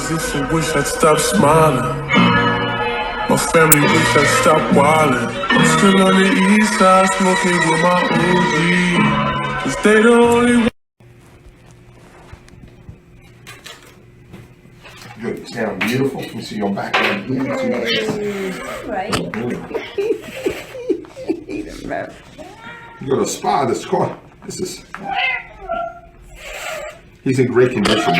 I wish I'd stop smiling. My family wish I'd stop wildin'. I'm still on the east side smoking with my OG. 'Cause they the only one. Good. You sound beautiful. Let me see your background here. Right. You go to a spa. This car. This is. He's in great condition.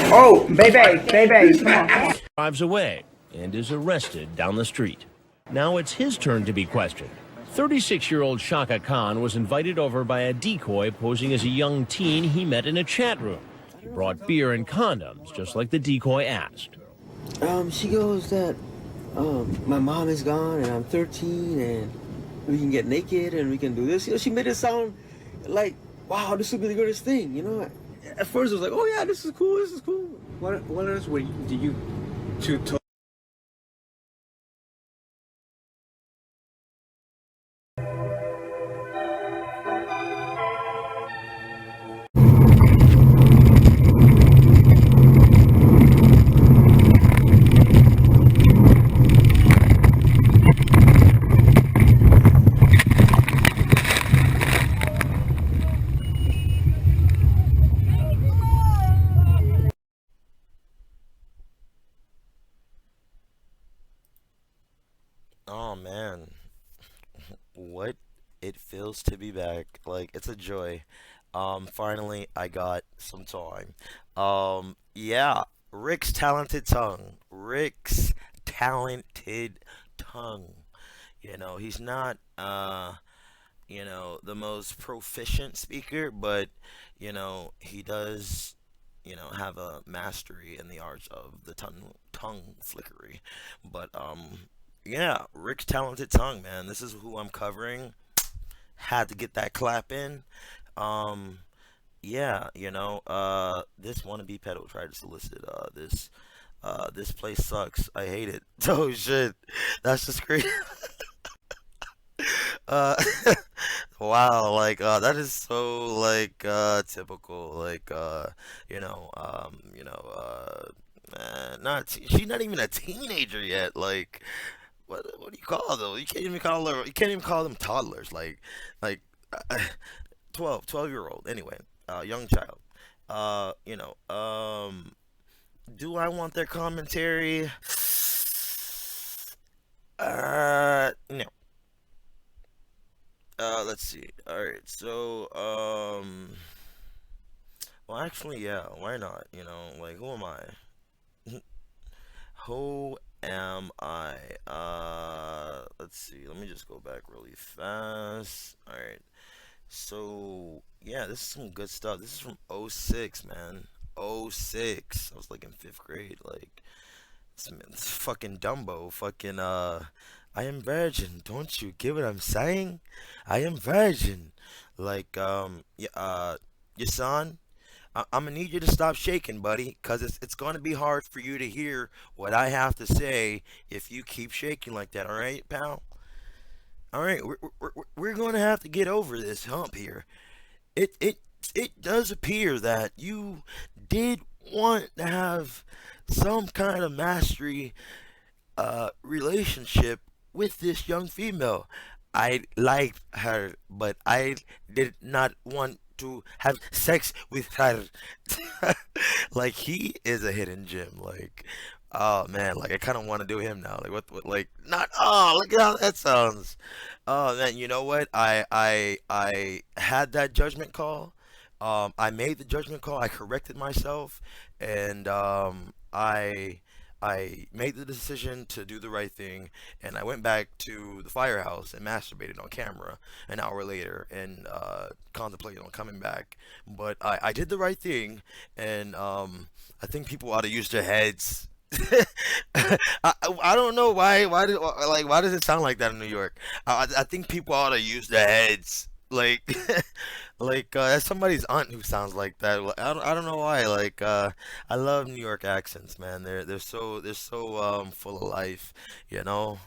Oh, baby, come on. Drives away and is arrested down the street. Now it's his turn to be questioned. 36-year-old Shaka Khan was invited over by a decoy posing as a young teen he met in a chat room. He brought beer and condoms, just like the decoy asked. She goes that my mom is gone and I'm 13 and we can get naked and we can do this. You know, she made it sound like, wow, this would be the greatest thing, you know? At first it was like, oh yeah, this is cool. What else did you two talk? Oh man, what it feels to be back. Like it's a joy. Finally I got some time. Yeah, Rick's talented tongue. Rick's talented tongue. You know, he's not the most proficient speaker, but he does have a mastery in the arts of the tongue flickery. But yeah, Rick's talented tongue, man. This is who I'm covering. Had to get that clap in. Um, yeah, this wannabe pedo tried to solicit this place sucks. I hate it. Oh shit, that's just crazy. Uh, wow, like that is so like typical. Like not she's not even a teenager yet. Like what do you call them? You can't even call them toddlers. Like uh, 12 year old anyway, young child. Uh, you know, um, do I want their commentary? No. Let's see. All right. So, well, actually, yeah. Why not? Like, who am I? Who am I? Let's see. Let me just go back really fast. All right. So, yeah, this is some good stuff. This is from '06, man. '06. I was like in fifth grade. Like, it's fucking Dumbo. Fucking, I am virgin. Don't you get what I'm saying? I am virgin. Like, yeah, your son, I'm gonna need you to stop shaking, buddy, cause it's gonna be hard for you to hear what I have to say if you keep shaking like that. All right, pal. All right, we're gonna have to get over this hump here. It does appear that you did want to have some kind of mastery relationship with this young female. I liked her, but I did not want to have sex with her. Like he is a hidden gem. Like, oh man, like I kind of want to do him now. Like like not. Oh, look at how that sounds. Oh man, you know what? I had that judgment call. I made the judgment call. I corrected myself, and I made the decision to do the right thing, and I went back to the firehouse and masturbated on camera an hour later and contemplated on coming back. But I did the right thing, and I think people ought to use their heads. I don't know why does it sound like that in New York? I think people ought to use their heads. Like like that's somebody's aunt who sounds like that. I don't know why. Like I love New York accents, man. They're so full of life, you know.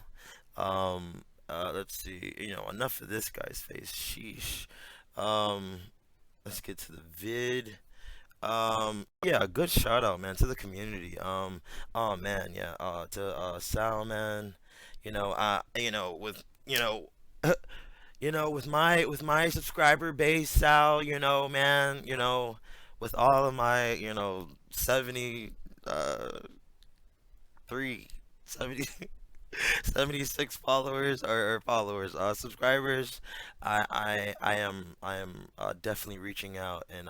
Let's see. Enough of this guy's face. Sheesh. Um, let's get to the vid. Yeah, good shout out, man, to the community. Oh man, yeah, to Sal, man. With with my subscriber base, Sal, man, with all of my, 73, 70, 76 followers or followers, subscribers, I am definitely reaching out and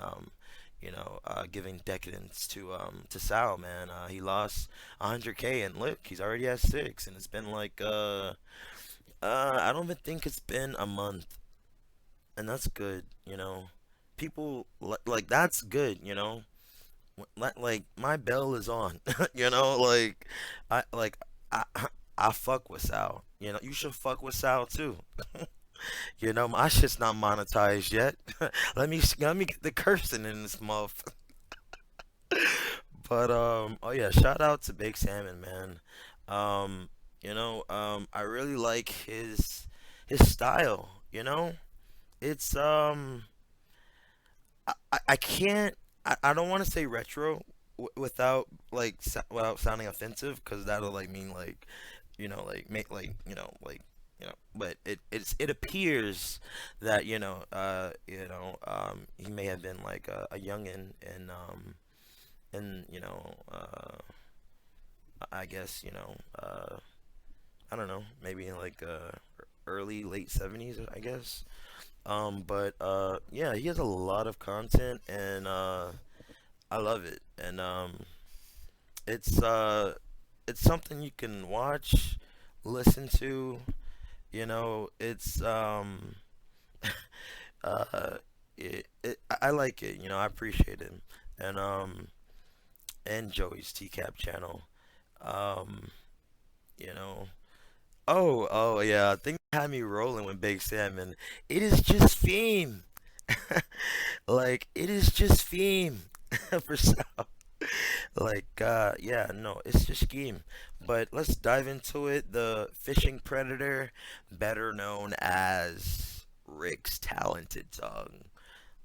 giving decadence to Sal, man. He lost 100K and look, he's already at 6, and it's been like I don't even think it's been a month, and that's good, People like that's good, Like my bell is on, like I like I I fuck with Sal. You should fuck with Sal too. My shit's not monetized yet. Let me get the cursing in this month. But oh yeah, shout out to Big Salmon, man. I really like his style, It's I can't I don't want to say retro without like without sounding offensive, because that'll like mean like like make like but it appears that he may have been like a youngin, and I guess I don't know, maybe in like early late 70s, I guess. But yeah, he has a lot of content, and I love it, and it's it's something you can watch, listen to, it's uh I like it, I appreciate it, and Joey's Tcap channel, um, you know. Oh yeah, I think had me rolling with Big Salmon. It is just theme. Like it is just theme for Sal. Like yeah, no, it's just game. But let's dive into it. The fishing predator, better known as Rick's talented tongue.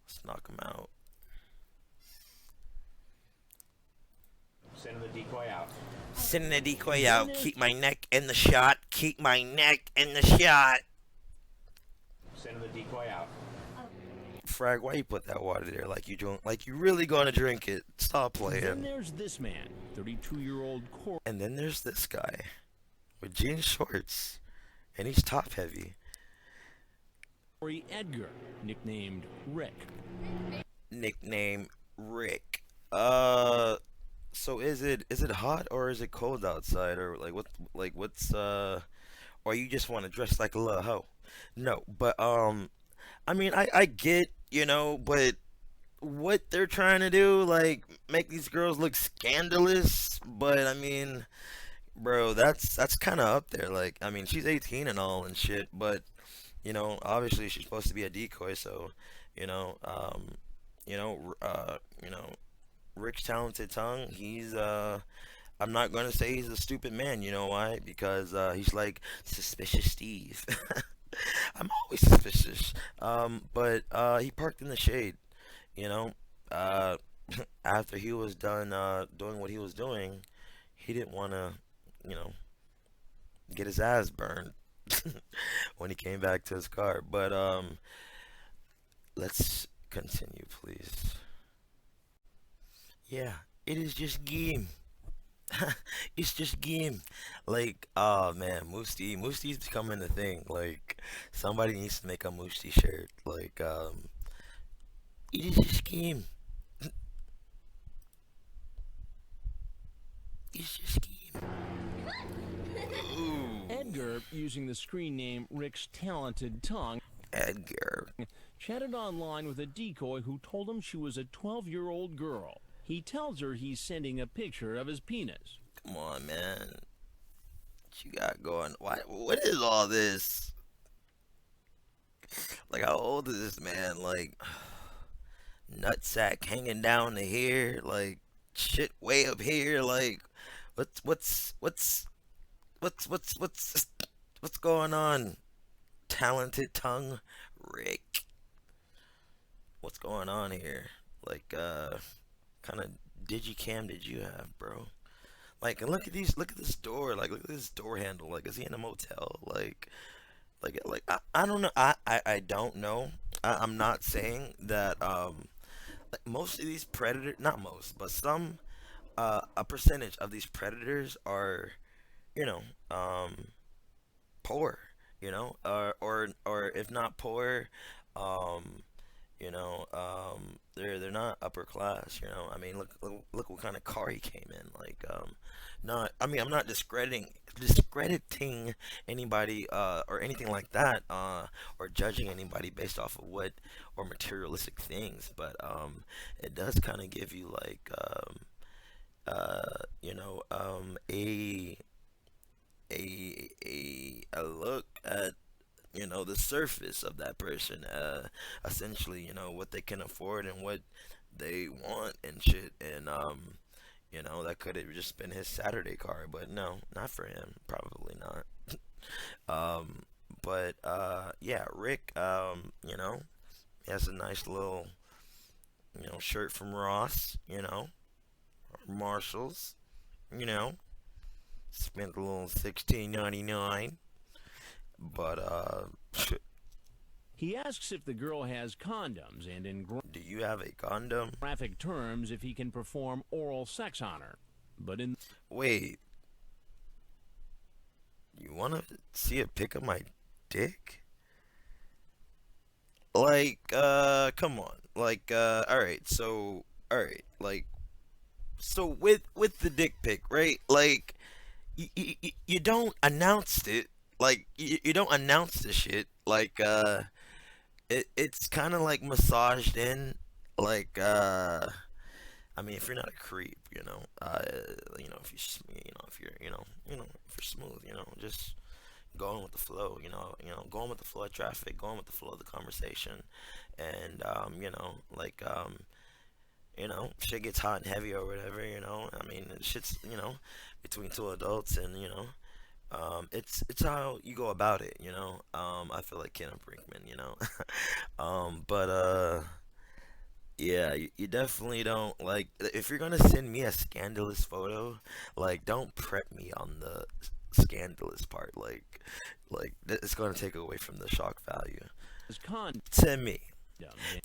Let's knock him out. Sending the decoy out. Sending the decoy out. Keep my neck in the shot. Keep my neck in the shot. Sending the decoy out. Frag, why you put that water there like you don't, like you really gonna drink it? Stop playing. Then there's this man, 32-year-old Corey. And then there's this guy with jean shorts, and he's top heavy. Edgar, nicknamed Rick. Nickname Rick. So is it hot or is it cold outside, or what's or you just want to dress like a little hoe? No, but I mean I get, but what they're trying to do, like make these girls look scandalous, but I mean, bro, that's kind of up there. Like, I mean, she's 18 and all and shit, but obviously she's supposed to be a decoy, so you know, um, you know, Rick's talented tongue. He's I'm not gonna say he's a stupid man. You know why? Because he's like suspicious Steve. I'm always suspicious. But he parked in the shade. You know, uh, after he was done doing what he was doing, he didn't want to, you know, get his ass burned when he came back to his car. But let's continue, please. Yeah, it is just game. It's just game. Like, oh man, Musti's becoming a thing. Like, somebody needs to make a Musti shirt. Like, it is just game. It's just game. Ooh. Edgar, using the screen name Rick's talented tongue, Edgar chatted online with a decoy who told him she was a 12-year-old girl. He tells her he's sending a picture of his penis. Come on, man. What you got going? What is all this? Like, how old is this man? Like, nutsack hanging down to here, like shit way up here. Like, what's going on? Talented tongue, Rick. What's going on here? Like, kind of digicam did you have, bro? Like, and look at this door. Like, look at this door handle. Like, is he in a motel? Like, I don't know. I don't know. I'm not saying that, like most of these predators, not most, but some, a percentage of these predators are, you know, poor, or if not poor, um, they're not upper class. I mean, look what kind of car he came in. Like, not. I mean, I'm not discrediting anybody, or anything like that, or judging anybody based off of what or materialistic things, but it does kind of give you like, a look at the surface of that person, essentially, what they can afford and what they want and shit, and that could have just been his Saturday car, but no, not for him, probably not. But yeah, Rick, he has a nice little shirt from Ross, or Marshalls, you know spent a little 16.99, but He asks if the girl has condoms and in do you have a condom? graphic terms if he can perform oral sex on her. But in Wait, you want to see a pic of my dick? Like, come on. Like, all right, like, so with the dick pic, right? Like, you don't announce it. Like, you don't announce the shit. Like, it's kind of like massaged in. Like, I mean, if you're not a creep, if if you're, if you're smooth, just going with the flow, going with the flow of traffic, going with the flow of the conversation, and like, shit gets hot and heavy or whatever, I mean, shit's, between two adults, and it's how you go about it, I feel like Kenneth Brinkman, but yeah, you definitely don't, like, if you're gonna send me a scandalous photo, like, don't prep me on the scandalous part, like it's gonna take away from the shock value. his condom To me,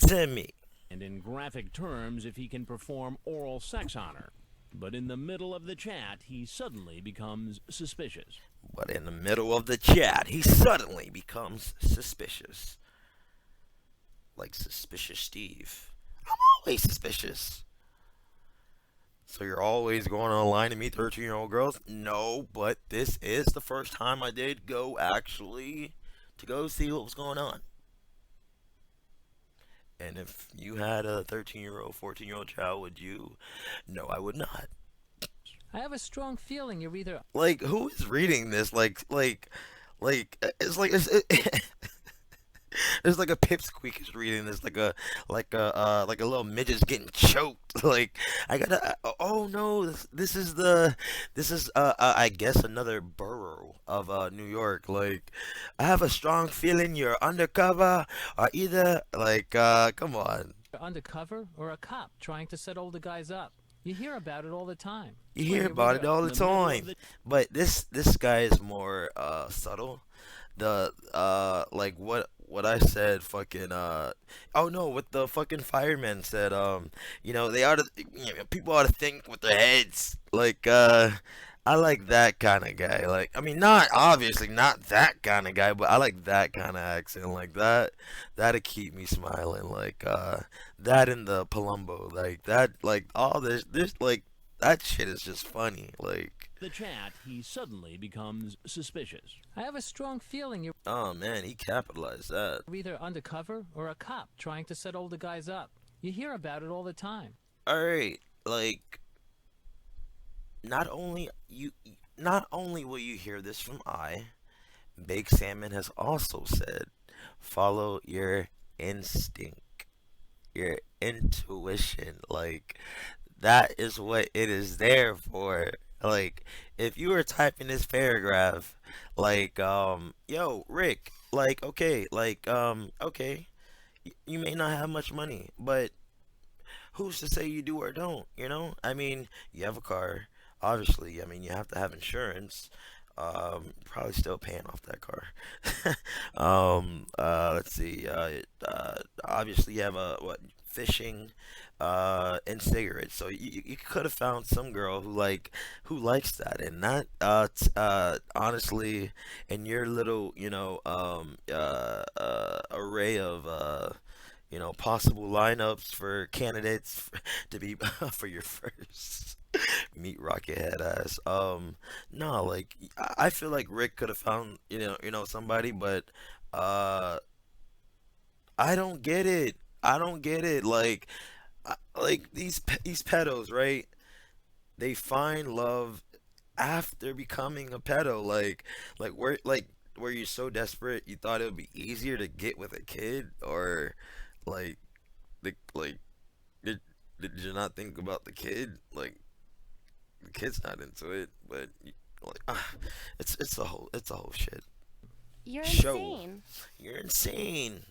to me. and in graphic terms if he can perform oral sex on her. But in the middle of the chat, he suddenly becomes suspicious. But in the middle of the chat, he suddenly becomes suspicious. Like Suspicious Steve. I'm always suspicious. So you're always going online to meet 13-year-old girls? No, but this is the first time I did go actually to go see what was going on. And if you had a 13-year-old, 14-year-old child, would you? No, I would not. I have a strong feeling you're either Like, who is reading this? It's like there's like a pipsqueak is reading this, like a little midget's getting choked. Like, I gotta. Oh no, this is I guess another borough of New York. Like, I have a strong feeling you're undercover or either. Like, come on. undercover or a cop trying to set older guys up. You hear about it all the time. You hear about it all the time, but this guy is more subtle. The like what I said, fucking oh no, what the fucking fireman said, they ought to, people ought to think with their heads. Like, I like that kind of guy. Like, I mean, not obviously not that kind of guy, but I like that kind of accent. Like that, that'd keep me smiling. Like, that in the Palumbo, like that, like all this like that shit is just funny. Like, The chat, he suddenly becomes suspicious. I have a strong feeling you're oh man, he capitalized that. either undercover or a cop trying to set older guys up. You hear about it all the time. All right, like, not only will you hear this from Big Salmon has also said, follow your instinct, your intuition. Like, that is what it is there for. Like, if you were typing this paragraph, like, yo, Rick, like, okay, like, okay, you may not have much money, but who's to say you do or don't? You know, I mean, you have a car, obviously. I mean, you have to have insurance. Probably still paying off that car. Let's see. Obviously, you have a what fishing, and cigarettes. So you could have found some girl who likes that, and not honestly, in your little array of possible lineups for candidates to be for your first meet rocket head ass. No, like I feel like Rick could have found somebody, but uh, I don't get it. I don't get it. Like these pedos, right? They find love after becoming a pedo. Where you're so desperate, you thought it would be easier to get with a kid, or like like did you not think about the kid? Like the kid's not into it, but it's a whole shit You're show. insane. You're insane.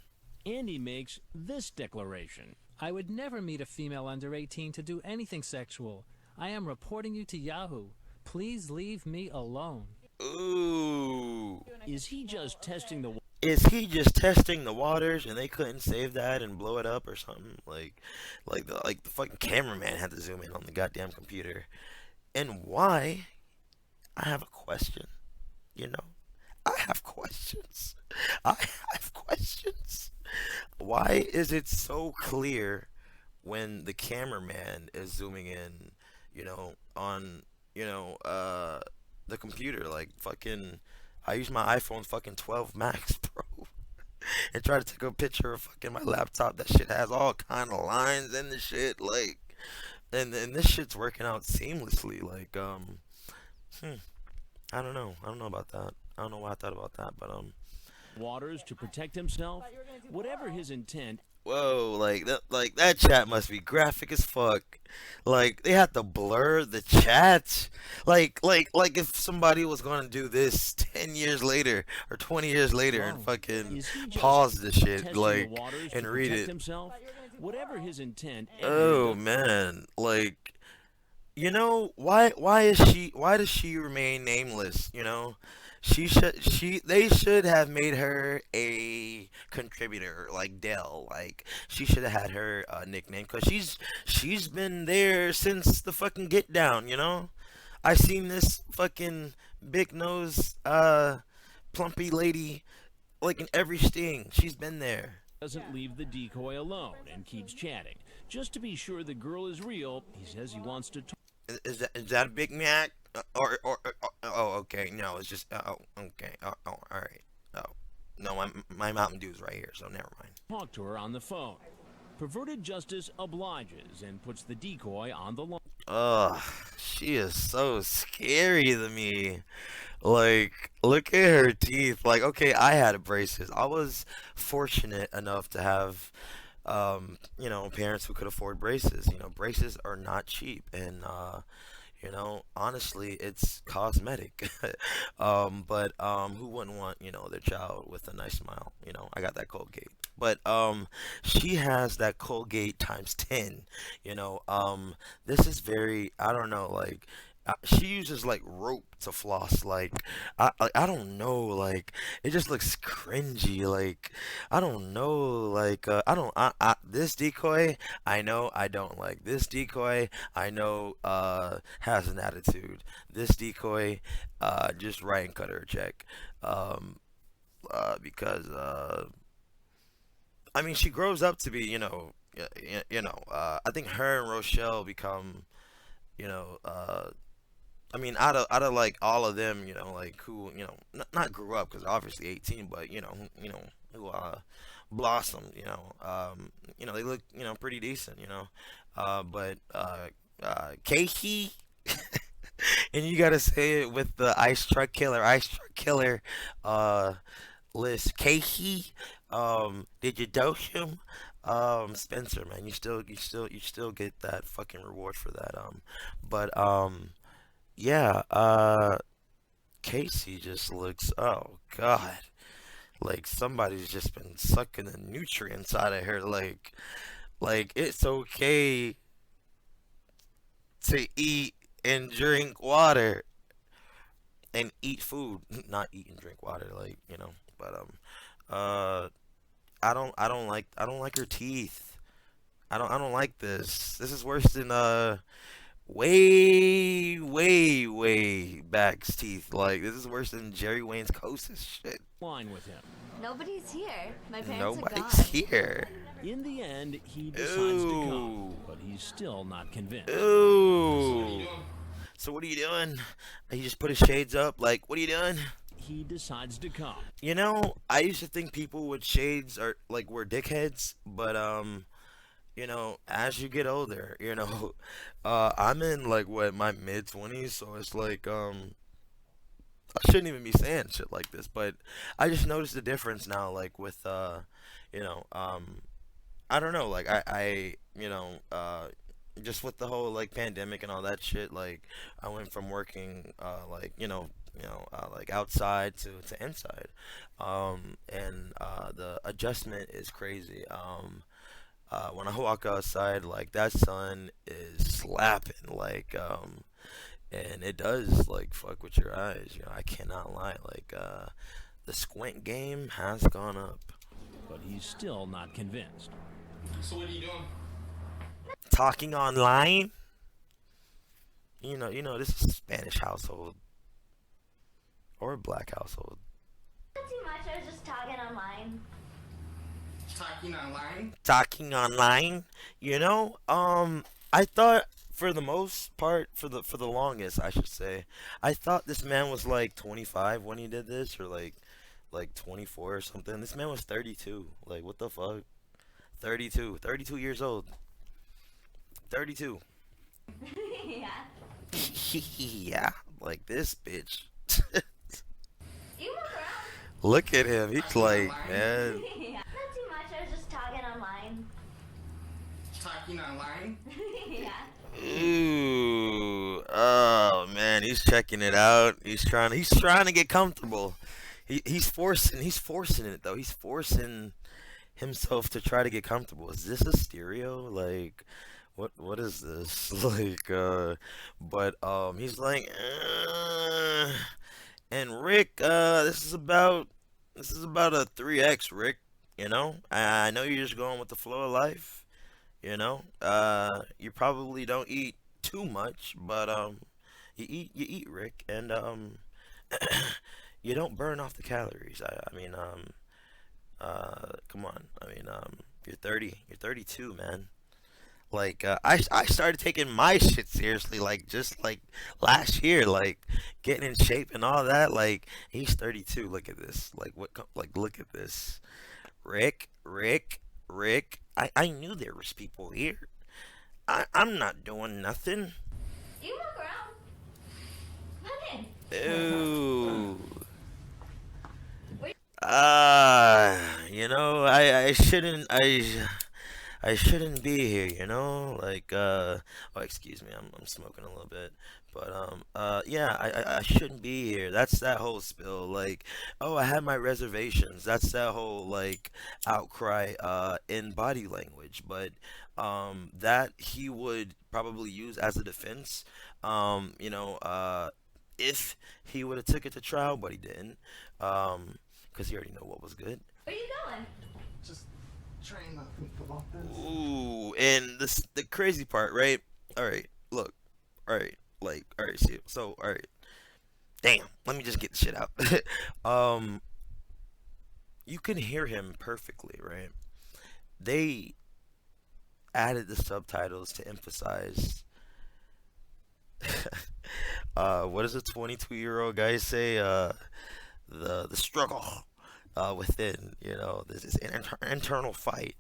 Andy makes this declaration. I would never meet a female under 18 to do anything sexual. I am reporting you to Yahoo. Please leave me alone. Ooh. Is he just testing the Is he just testing the waters and they couldn't save that and blow it up or something? Like the fucking cameraman had to zoom in on the goddamn computer. And why? I have a question. You know? I have questions. I have questions. Why is it so clear when the cameraman is zooming in, on, the computer? Like fucking I use my iPhone fucking 12 Max, bro, and try to take a picture of fucking my laptop. That shit has all kind of lines in the shit, like, and this shit's working out seamlessly. Like, I don't know. I don't know about that. I don't know why I thought about that, but waters to protect himself? Whatever his intent, whoa, like that chat must be graphic as fuck. Like they had to blur the chat. Like if somebody was gonna do this 10 years later or 20 years later and whoa, fucking is he just pause the shit testing like the waters and to read protect it. himself? Whatever his intent, Oh man, like why does she remain nameless? They should have made her a contributor like Dell. Like she should have had her nickname, because she's been there since the fucking get down. I seen this fucking big nose plumpy lady like in every sting. She's been there. doesn't leave the decoy alone and keeps chatting. Just to be sure the girl is real, he says he wants to talk. Is that a Big Mac? Oh, okay. No, it's just oh, okay. Oh, all right. Oh, no, my Mountain Dew's right here, so never mind. Talk to her on the phone. Perverted Justice obliges and puts the decoy on the line. Ugh, she is so scary to me. Like, look at her teeth. Like, okay, I had braces. I was fortunate enough to have, parents who could afford braces. Braces are not cheap, and honestly, it's cosmetic. But who wouldn't want, their child with a nice smile? I got that Colgate. But she has that Colgate times 10. This is very, I don't know, like she uses like rope to floss. Like I don't know, like it just looks cringy. Like I don't know, like I don't this decoy I know I don't like. This decoy I know has an attitude. This decoy just write and cut her a check. Because I mean, she grows up to be, I think her and Rochelle become, you know, uh, I mean, out of like all of them, like who, not grew up because obviously 18, but who blossomed, they look, pretty decent, but Casey, and you gotta say it with the ice truck killer, list. Casey, did you dose him? Spencer, man, you still get that fucking reward for that. But yeah, Casey just looks, oh god, like somebody's just been sucking the nutrients out of her. Like, Like, it's okay to eat and drink water and eat food, not eat and drink water, like, you know. But I don't like her teeth. I don't like this. This is worse than way back's teeth. Like, this is worse than Jerry Wayne's Coast's shit. Line with him. Nobody's here. My parents Nobody's are gone. here. In the end, he decides to come, Ooh. but he's still not convinced. Ooh. So what are you doing? He just put his shades up. Like, what are you doing? He decides to come. You know, I used to think people with shades are like were dickheads, but you know, as you get older, you know, I'm in like what my mid-20s, so it's like I shouldn't even be saying shit like this, but I just noticed the difference now, like with you know, I don't know, like I you know, just with the whole like pandemic and all that shit, like I went from working like like outside to inside, and the adjustment is crazy. When I walk outside, like that sun is slapping, like and it does like fuck with your eyes. You know, I cannot lie. Like the squint game has gone up. But he's still not convinced. So what are you doing? Talking online. You know, this is a Spanish household or a black household. Not too much. I was just talking online. Talking online? Talking online, you know, I thought for the most part, for the longest, I should say, I thought this man was like 25 when he did this, or like 24 or something. This man was 32. Like, what the fuck? 32 years old. 32. Yeah. Yeah, like this bitch. You walk around. Look at him. He's like, man. Yeah. Not too much. I was just talking online. Talking online? Yeah. Ooh, oh man, he's checking it out. He's trying to get comfortable. He's forcing it though. He's forcing himself to try to get comfortable. Is this a stereo? Like, what is this? Like, but he's like, and Rick, this is about a 3x, Rick. You know, I know you're just going with the flow of life. You know, you probably don't eat too much, but you eat, Rick, and you don't burn off the calories. I mean, come on. I mean, you're 30, you're 32, man. Like, I started taking my shit seriously, like, just, like, last year, like, getting in shape and all that, like, he's 32, look at this, like, look at this, Rick, I knew there was people here, I'm not doing nothing. You walk around. Come in. Ooh. Wait. You know, I shouldn't be here, you know, like, oh, excuse me, I'm smoking a little bit, but, yeah, I shouldn't be here, that's that whole spill, like, oh, I had my reservations, that's that whole, like, outcry, in body language, but, that he would probably use as a defense, you know, if he would have took it to trial, but he didn't, because he already know what was good. Where you going? Just trying to think about this. Ooh, and the crazy part, right? All right, look, all right, like, all right, see, so, all right, damn, let me just get the shit out. You can hear him perfectly, right? They added the subtitles to emphasize. What does a 22-year-old guy say? The struggle within, you know, this is an internal fight,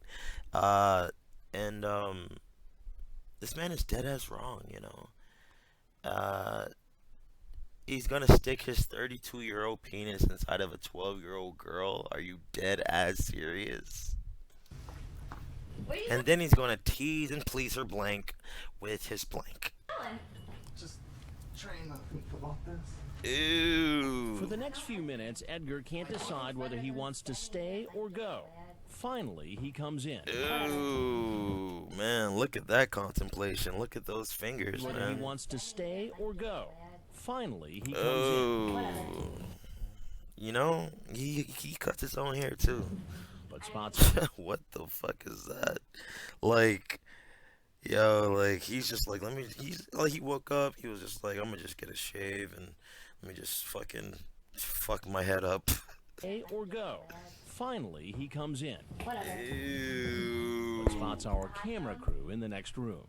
and this man is dead as wrong, you know. He's gonna stick his 32-year-old penis inside of a 12-year-old girl. Are you dead as serious? And then he's gonna tease and please her blank with his blank. Just trying to think about this. Ooh. For the next few minutes, Edgar can't decide whether he wants to stay or go. Finally, he comes in. Ooh, man, look at that contemplation. Look at those fingers, Whether he man. wants to stay or go. Finally, he comes Oh, you know, he cuts his own hair too. in. But Spot's What the fuck is that? Like, yo, like he's just like, he's like, he woke up, he was just like, I'm gonna just get a shave and let me just fucking fuck my head up. stay or go. Finally, he comes in. Ew. But Spot's our camera crew in the next room.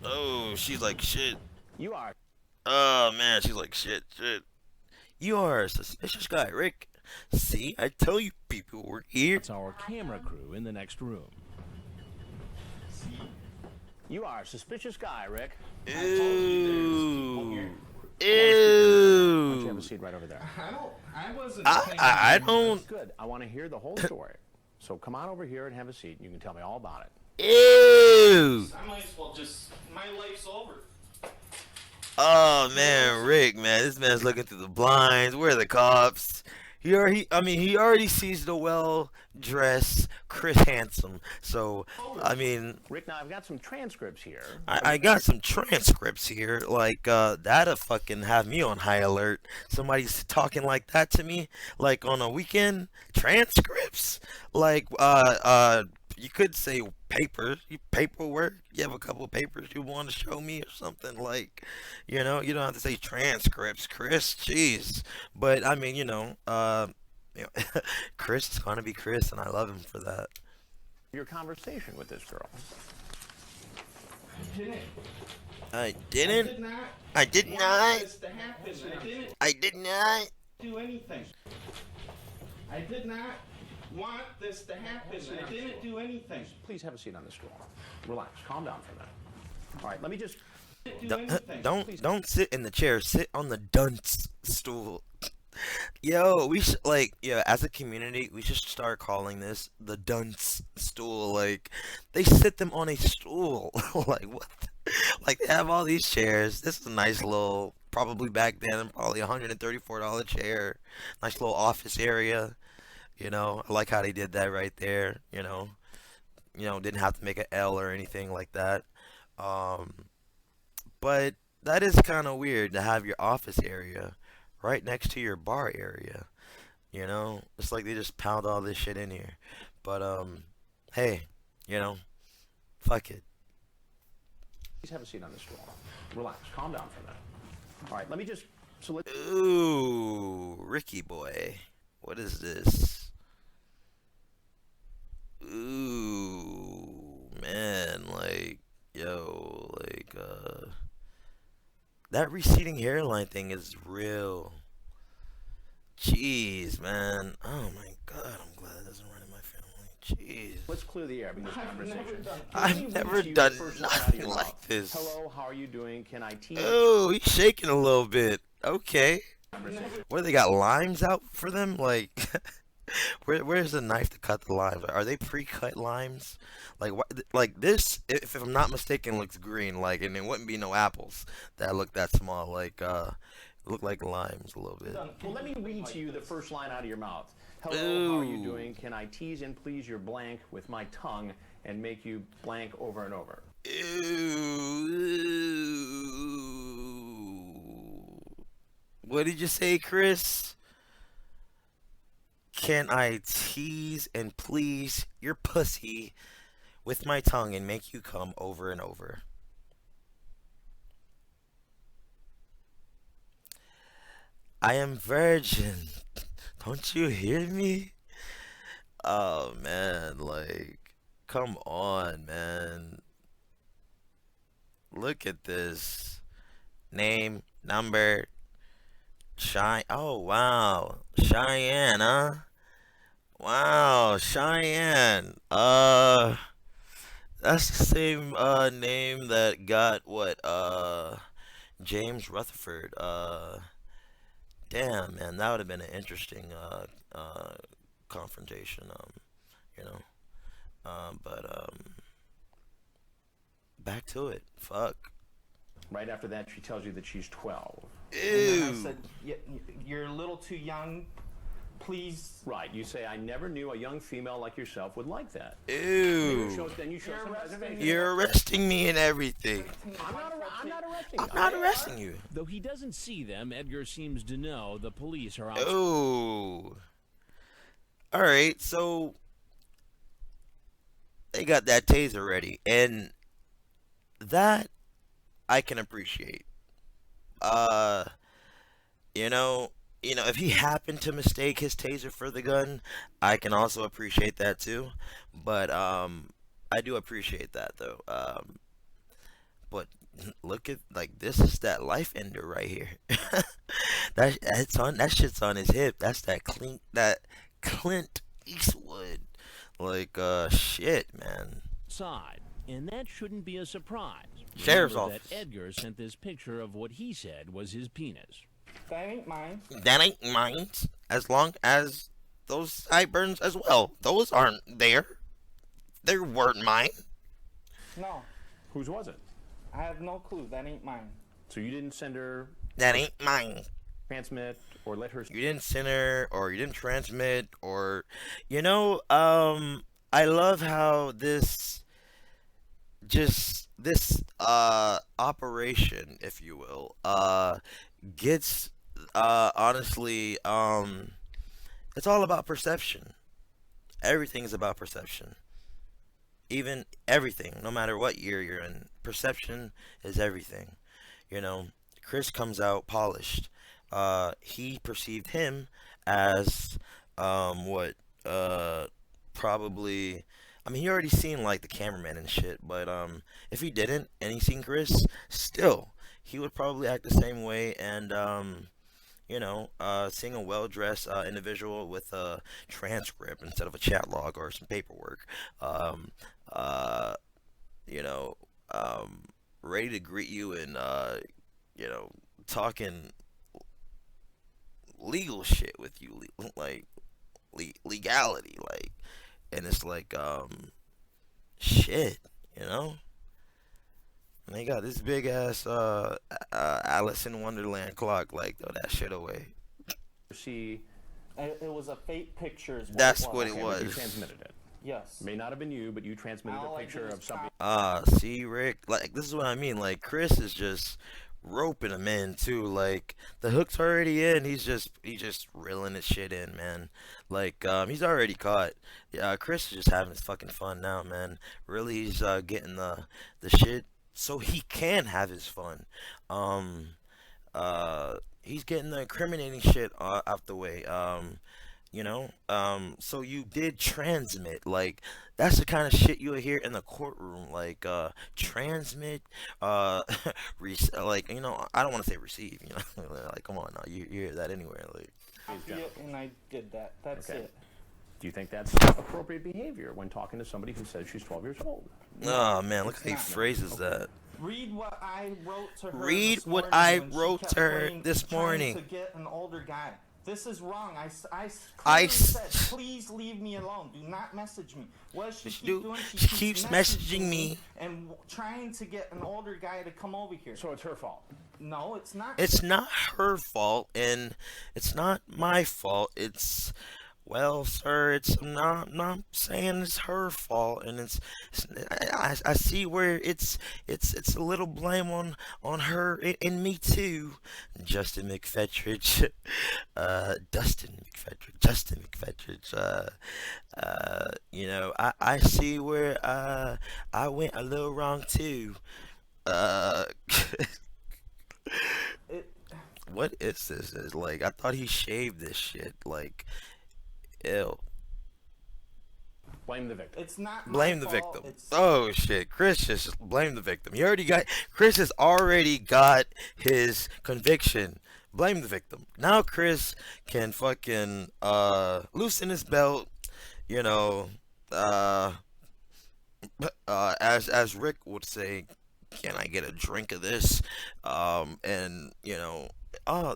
Oh, she's like, shit. You are. Oh man, she's like, shit. You are a suspicious guy, Rick. See, I tell you, people were here. It's our camera crew in the next room. You are a suspicious guy, Rick. Ew. Why don't you have a Ew. seat right over there? I wasn't. I don't. Good. I want to hear the whole story. So come on over here and have a seat. You can tell me all about it. Ew. I might as well just. My life's over. Oh man, Rick, man, this man's looking through the blinds. Where are the cops? He already sees the well-dressed Chris Handsome. So, I mean, Rick, now I've got some transcripts here. I got some transcripts here. Like, that'll fucking have me on high alert. Somebody's talking like that to me, like on a weekend. Transcripts, like, you could say paperwork. You have a couple of papers you want to show me or something, like, you know, you don't have to say transcripts, Chris. Jeez, but I mean, you know, Chris is gonna be Chris, and I love him for that. Your conversation with this girl. I didn't. I did not. I did not do anything. I did not want this to happen. I didn't do anything. Please have a seat on the stool. Relax. Calm down for a minute. All right, let me just... Don't sit in the chair. Sit on the dunce stool. Yo, we should, like, as a community, we should start calling this the dunce stool. Like, they sit them on a stool. Like, what? Like, they have all these chairs. This is a nice little, probably back then, probably $134 chair. Nice little office area. You know, I like how they did that right there. You know, didn't have to make an L or anything like that. But that is kind of weird to have your office area right next to your bar area. You know, it's like they just pound all this shit in here. But hey, you know, fuck it. Please have a seat on the stool. Relax. Calm down for a minute. All right, let me just... Ooh, Ricky boy. What is this? Ooh, man, like, yo, like, that receding hairline thing is real. Jeez, man. Oh my God, I'm glad it doesn't run in my family. Jeez. Let's clear the air because conversation. I've never done nothing like this. Hello, how are you doing? Can I tease? Oh, he's shaking a little bit. Okay. What, they got limes out for them? Like, where's the knife to cut the limes? Are they pre-cut limes? Like this, if I'm not mistaken, looks green. Like, and there wouldn't be no apples that look that small. Like, look like limes a little bit. Well, let me read to you the first line out of your mouth. Hello, how are you doing? Can I tease and please your blank with my tongue and make you blank over and over? Ew. What did you say, Chris? Can I tease and please your pussy with my tongue and make you come over and over? I am virgin. Don't you hear me? Oh man, like, come on, man. Look at this. Name, number, oh wow, Cheyenne, huh? Wow, Cheyenne. That's the same name that got what James Rutherford. Damn, man, that would have been an interesting confrontation. You know. But back to it. Fuck. Right after that, she tells you that she's 12. Ew. And then I said, you're a little too young. please. Right. You say, I never knew a young female like yourself would like that. Ew. Then you show some reservation. You're arresting me and everything. I'm not arresting you. I'm not arresting you. Though he doesn't see them, Edgar seems to know the police are out. Oh. Alright, so they got that taser ready, and that I can appreciate. You know, if he happened to mistake his taser for the gun, I can also appreciate that too. But I do appreciate that though. But look at, like, this is that life ender right here. That shit's on his hip. That's that Clint Eastwood. Like shit, man. Side. And that shouldn't be a surprise. Sheriff's Remember office. that Edgar sent this picture of what he said was his penis. That ain't mine. That ain't mine. As long as those sideburns as well. Those aren't there. They weren't mine. No, Whose was it? I have no clue. That ain't mine. So you didn't send her That ain't mine. transmit or let her... You didn't send her, or you didn't transmit, or, I love how this operation, if you will, gets, honestly, it's all about perception. Everything's about perception. Even everything, no matter what year you're in, perception is everything. Chris comes out polished. He perceived him as, probably, I mean, he already seen, like, the cameraman and shit, but, if he didn't, and he seen Chris, still, he would probably act the same way, and, seeing a well-dressed, individual with a transcript instead of a chat log or some paperwork, ready to greet you and, talking legal shit with you, like, legality, like, and it's like, shit, And they got this big ass, Alice in Wonderland clock, like, throw that shit away. See, It was a fake picture. Is what That's it was. what it you was. transmitted it. Yes. May not have been you, but you transmitted All a I picture did of was somebody. See, Rick, like, this is what I mean. Like, Chris is just roping him in too. Like, the hook's already in. He's just reeling his shit in, man. Like, he's already caught. Yeah, Chris is just having his fucking fun now, man. Really, he's getting the shit so he can have his fun. He's getting the incriminating shit out the way. So you did transmit, like, that's the kind of shit you'll hear in the courtroom, like, transmit, like, I don't want to say receive, like, come on now, you hear that anywhere, like. And I did that. That's Okay. it. Do you think that's appropriate behavior when talking to somebody who says she's 12 years old? Oh man, look It's how he not. phrases that. Read what I wrote to her. Read this what morning I when she wrote kept to her playing- this trying morning. To get an older guy. This is wrong. I I clearly s- said, please leave me alone. Do not message me. What does she keep doing? She keeps messaging me. and trying to get an older guy to come over here. So it's her fault. No, it's not. It's not her fault, and it's not my fault. It's, well, sir, it's not. I'm not saying it's her fault, and I see where it's a little blame on her and me too. Justin McFetridge, Justin McFetridge. I see where I went a little wrong too. What is this? It's like, I thought he shaved this shit. Like, ew. Blame the victim. It's not. Blame my the fault. victim. It's, Oh shit, Chris just blame the victim. Chris has already got his conviction. Blame the victim. Now Chris can fucking loosen his belt, as Rick would say, can I get a drink of this?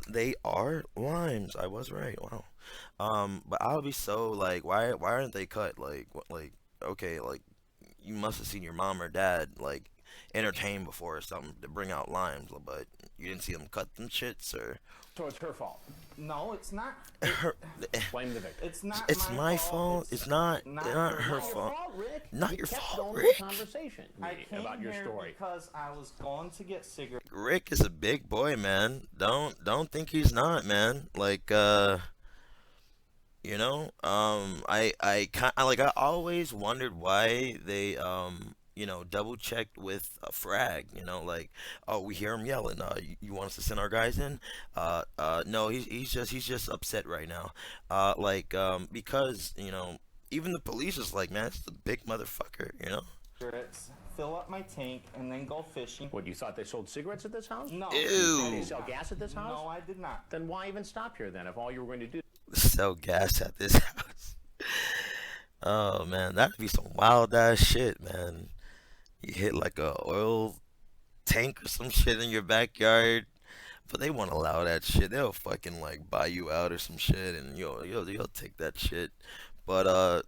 They are limes. I was right. Wow. But I'll be so like, why aren't they cut? Like, what, like, okay, like, you must have seen your mom or dad, like, entertained before or something to bring out limes, but you didn't see them cut them shits, or? So it's her fault. No, it's not. Blame the victim. It's not. It's my fault. It's not her fault. Rick. Not You your kept fault, going to Rick. Conversation I with me came about your here story. because I was going to get cigarettes. Rick is a big boy, man. Don't think he's not, man. Like, you know, I always wondered why they you know, double checked with a frag, you know, like, oh, we hear him yelling, you want us to send our guys in? No, he's just upset right now. Because, you know, even the police is like, man, it's a big motherfucker, you know? Cigarettes, fill up my tank, and then go fishing. What, you thought they sold cigarettes at this house? No. Ew. Did they sell gas at this house? No, I did not. Then why even stop here then if all you were going to do? Sell gas at this house. Oh, man, that'd be some wild ass shit, man. You hit like a oil tank or some shit in your backyard, but they won't allow that shit. They'll fucking like buy you out or some shit, and you'll take that shit. But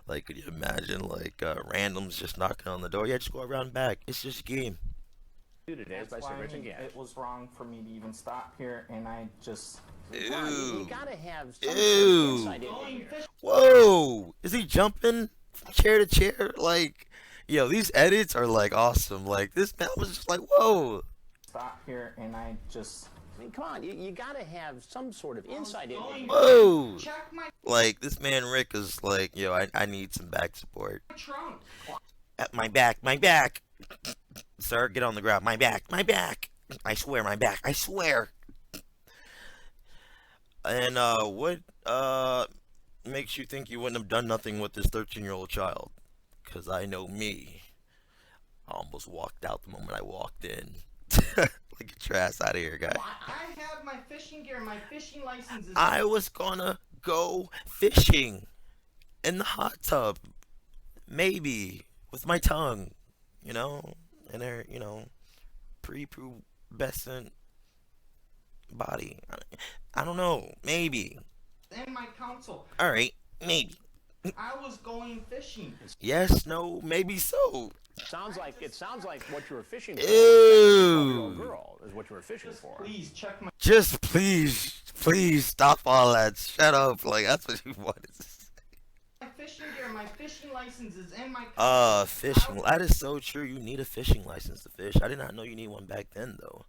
like, could you imagine like randoms just knocking on the door? Yeah, just go around back. It's just a game. Today is by That's why cigarettes and gas. it was wrong for me to even stop here, and I just. Come on, you Ew. gotta have some Ew. sort of insight into here. Whoa! Is he jumping from chair to chair? Like, yo, these edits are like awesome. Like, this man was just like, whoa. Stop here, and I just. I mean, come on, you gotta have some sort of insight into here. Whoa! Check my Like, this man Rick is like, yo, I need some back support. trunk. At my back, my back. Sir, get on the ground. My back, my back. I swear, my back. I swear. And what makes you think you wouldn't have done nothing with this 13-year-old child? Because I know me. I almost walked out the moment I walked in. Get your ass out of here, guy. I have my fishing gear. My fishing license is. I was gonna go fishing in the hot tub. Maybe. With my tongue. You know? In her, you know, prepubescent body. I don't know. Maybe. And my counsel. Alright. Maybe. I was going fishing. Yes, no, maybe so. It sounds like what you were fishing for. Ew. A girl is what you were fishing for. Please check my. Just please stop all that. Shut up. Like, that's what you wanted to say. My fishing gear. My fishing license is in my. Fishing. That is so true. You need a fishing license to fish. I did not know you need one back then, though.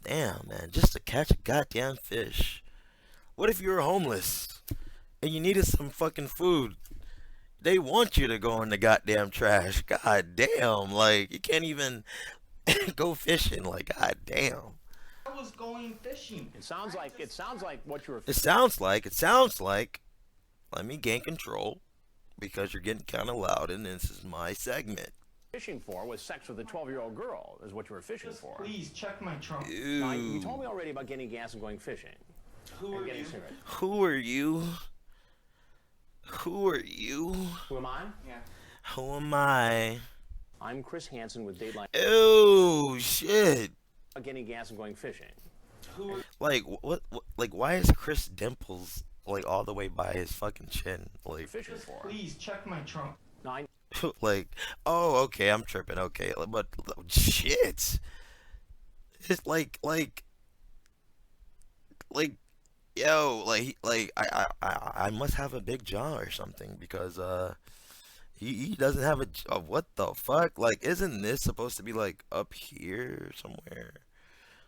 Damn, man. Just to catch a goddamn fish. What if you were homeless and you needed some fucking food? They want you to go in the goddamn trash. God damn. Like, you can't even go fishing. Like, god damn. I was going fishing. It sounds like what you were It fishing sounds like, let me gain control because you're getting kind of loud and this is my segment. for was sex with a 12-year-old girl is what you were fishing for. Please check my trunk. Now, you Ew. told me already about getting gas and going fishing. Who And are getting you? cigarettes. Who are you? Who are you? Who am I? Yeah. Who am I? I'm Chris Hansen with Dateline. Ew, shit. Getting gas and going fishing. Who are Like, what, like, why is Chris Dimples, like, all the way by his fucking chin? Like, Fishing for. Please check my trunk. No, I like, oh, okay, I'm tripping, okay, but, shit. It's like, yo, I must have a big jaw or something because, he doesn't have a, what the fuck? Like, isn't this supposed to be, like, up here somewhere?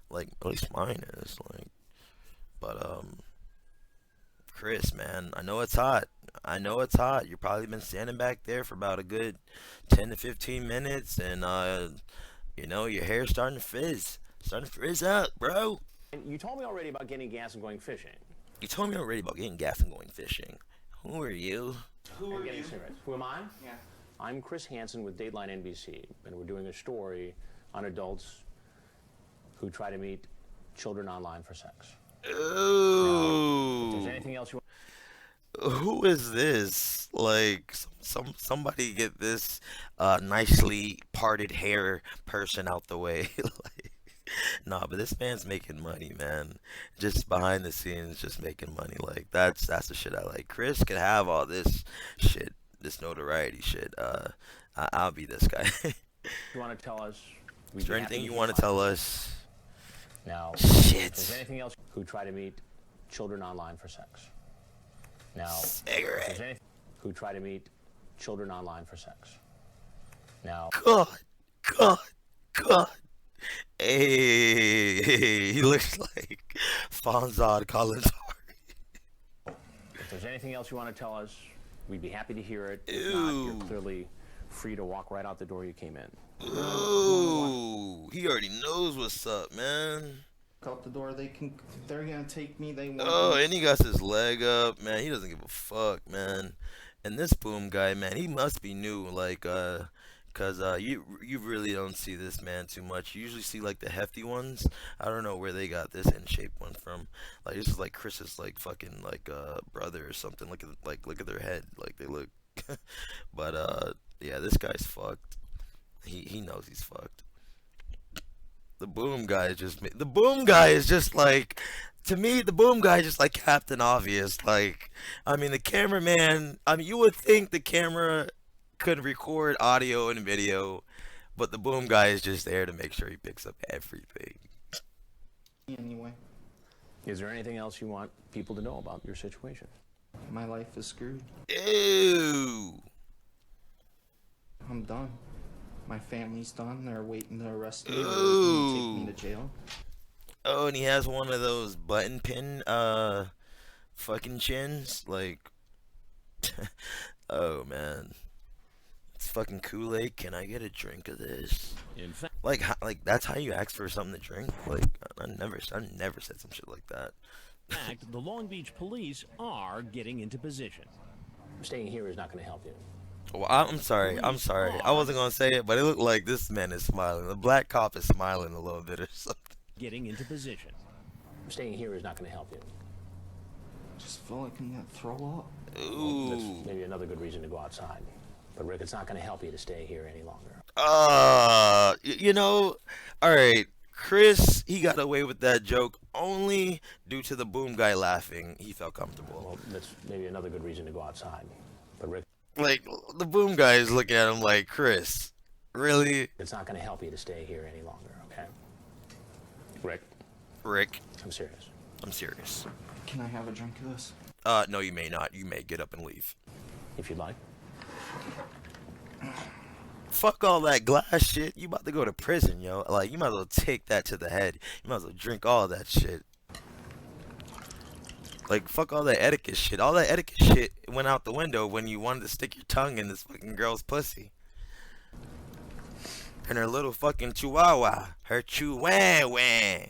Like, at least mine is, like, but, Chris, man, I know it's hot. You've probably been standing back there for about a good 10 to 15 minutes, and, you know, your hair's starting to frizz out, bro. You told me already about getting gas and going fishing. Who are you? Who And are getting you? cigarettes. Who am I? Yeah. I'm Chris Hansen with Dateline NBC, and we're doing a story on adults who try to meet children online for sex. If Ooh. there's anything else you Who is this? Like, somebody get this nicely parted hair person out the way. Like, nah, but this man's making money, man. Just behind the scenes, just making money. Like, that's the shit I like. Chris can have all this shit, this notoriety shit. I'll be this guy. You want to tell us? Is there anything you want to tell us? Now, Shit. is there anything else who try to meet children online for sex? Now, Cigarette. is there anything who try to meet children online for sex? Now, God. Hey, he looks like Fonzad Collins. if there's anything else you want to tell us, we'd be happy to hear it. If not, you're clearly free to walk right out the door you came in. Ooh, he already knows what's up, man. Out the door, they're gonna take me, they want Oh, me. and he got his leg up, man. He doesn't give a fuck, man. And this boom guy, man, he must be new, like, cause you really don't see this man too much. You usually see like the hefty ones. I don't know where they got this in shape one from. Like this is like Chris's like fucking like brother or something. Look at their head, like they look. But yeah, this guy's fucked. He knows he's fucked. The boom guy is just like, to me, the boom guy is just like Captain Obvious. Like, I mean, the cameraman, I mean, you would think the camera could record audio and video, but the boom guy is just there to make sure he picks up everything. Anyway, Is there anything else you want people to know about your situation? my life is screwed. Ew. I'm done. My family's done. They're waiting to arrest me or Ooh. take me to jail. Oh, and he has one of those button pin, fucking chins. Like, oh man. It's fucking Kool-Aid. Can I get a drink of this? In fact, Like that's how you ask for something to drink? Like, I never said some shit like that. the Long Beach police are getting into position. Staying here is not going to help you. Well, I'm sorry. I wasn't gonna say it, but it looked like this man is smiling. The black cop is smiling a little bit or something. Getting into position. Staying here is not going to help you. Just feel like I'm gonna throw up. Ooh. That's maybe another good reason to go outside. But Rick, it's not going to help you to stay here any longer. You know, all right. Chris, he got away with that joke only due to the boom guy laughing. He felt comfortable. Well, that's maybe another good reason to go outside. But Rick, Like, the boom guy is looking at him like, Chris, really? it's not going to help you to stay here any longer, okay? Rick, I'm serious. I'm serious. Can I have a drink of this? No, you may not. You may get up and leave. If you'd like. Fuck all that glass shit. You about to go to prison, yo. Like, you might as well take that to the head. You might as well drink all that shit. Like, fuck all that etiquette shit. All that etiquette shit went out the window when you wanted to stick your tongue in this fucking girl's pussy. And her little fucking chihuahua. Her chihuahua.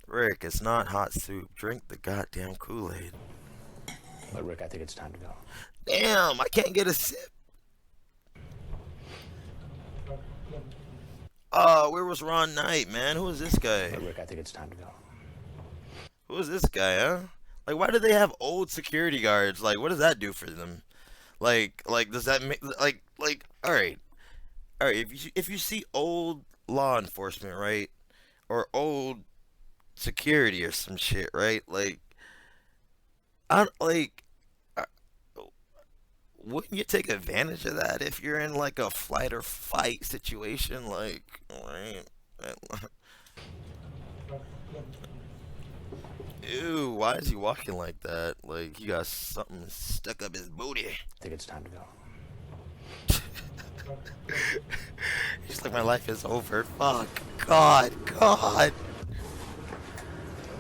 Rick, it's not hot soup. Drink the goddamn Kool-Aid. But Rick, I think it's time to go. Damn, I can't get a sip. Where was Ron Knight, man? Who is this guy? But Rick, I think it's time to go. Who is this guy, huh? Like, why do they have old security guards? Like, what does that do for them? Like, does that make, all right. If you see old law enforcement, right? Or old security or some shit, right? Like, wouldn't you take advantage of that if you're in like a flight or fight situation? Like, right? Ew, why is he walking like that? Like, he got something stuck up his booty. I think it's time to go. He's like, my life is over. Fuck. God.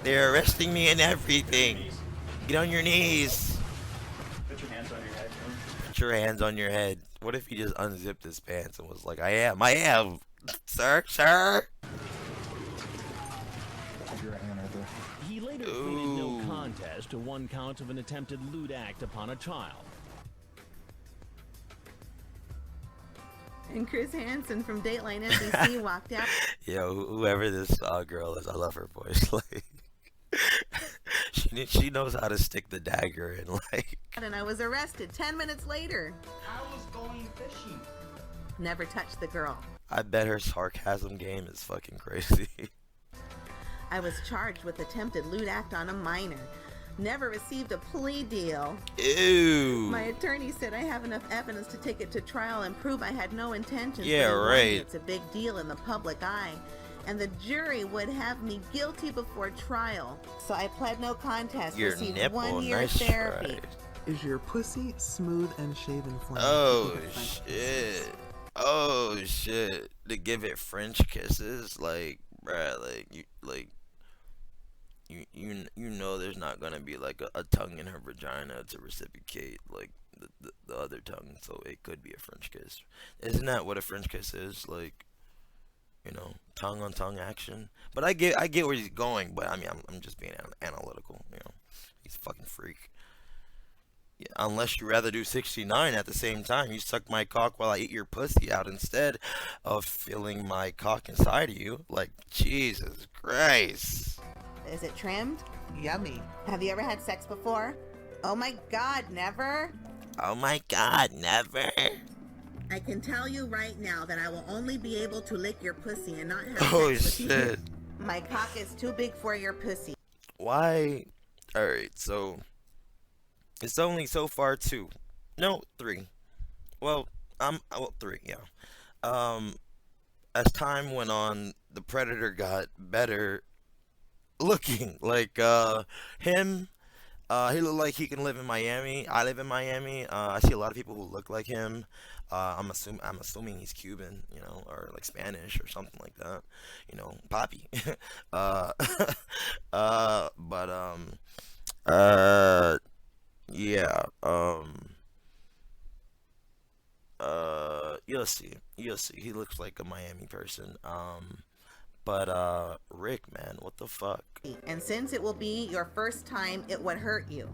They're arresting me and everything. Get on your knees. Put your hands on your head. Put your hands on your head. What if he just unzipped his pants and was like, I am. Sir. He later pleaded no contest to one count of an attempted lewd act upon a child. And Chris Hansen from Dateline NBC walked out. Yo, whoever this girl is, I love her voice. Like, she knows how to stick the dagger in. Like, And I was arrested 10 minutes later. I was going fishing. Never touched the girl. I bet her sarcasm game is fucking crazy. I was charged with attempted lewd act on a minor. Never received a plea deal. Ew. My attorney said I have enough evidence to take it to trial and prove I had no intentions. Yeah, but he warned me right. It's a big deal in the public eye, and the jury would have me guilty before trial. So I pled no contest. Your Received nipple, 1 year nice therapy. try. Is your pussy smooth and shaven flame? Oh shit. Oh shit. To give it French kisses, like, bruh, you know there's not gonna be like a tongue in her vagina to reciprocate like the other tongue, so it could be a French kiss. Isn't that what a French kiss is? Like, you know, tongue on tongue action. But I get where he's going, but I mean I'm just being analytical, you know. He's a fucking freak. Yeah, unless you rather do 69 at the same time. You suck my cock while I eat your pussy out instead of filling my cock inside of you. Like, Jesus Christ. Is it trimmed? Yummy. Have you ever had sex before? Oh my God, never? Oh my God, never. I can tell you right now that I will only be able to lick your pussy and not have Oh sex with you. shit. My cock is too big for your pussy. Why? Alright, so it's only so far 2. No, 3. Well, 3, yeah. As time went on, the predator got better looking. Like him, he looked like he can live in Miami. I live in Miami. I see a lot of people who look like him. I'm assuming he's Cuban, you know, or like Spanish or something like that. You know, Papi. Yeah. You'll see. You'll see. He looks like a Miami person. But Rick, man, what the fuck? And since it will be your first time, it would hurt you.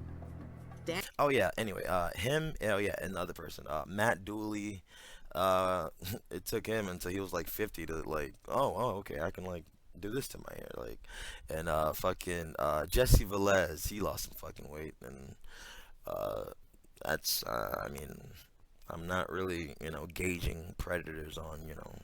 Damn. Oh yeah. Anyway, him. Oh yeah, another person. Matt Dooley. It took him until he was like 50 to like, oh, okay, I can like do this to my hair, like, and fucking Jesse Velez, he lost some fucking weight, and that's I mean, I'm not really, you know, gauging predators on, you know,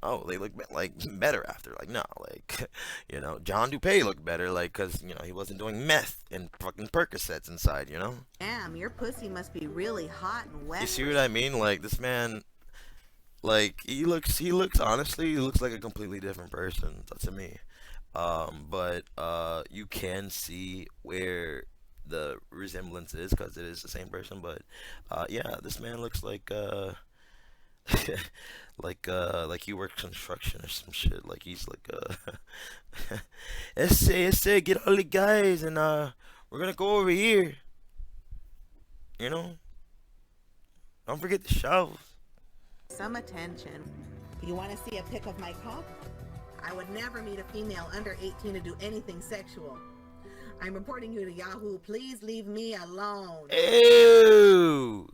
oh, they look like better after, like, no, like, you know, John Dupay looked better, like, cause you know he wasn't doing meth and fucking Percocets inside, you know. Damn, your pussy must be really hot and wet. You see what I mean? Like, this man, like, he looks honestly, he looks like a completely different person to me. But you can see where the resemblance is, because it is the same person. But yeah, this man looks like like he works construction or some shit. Like, he's like essay, get all the guys, and we're gonna go over here, you know, don't forget the shovels. Some attention. You want to see a pic of my cock? I would never meet a female under 18 to do anything sexual. I'm reporting you to Yahoo. Please leave me alone. Ew.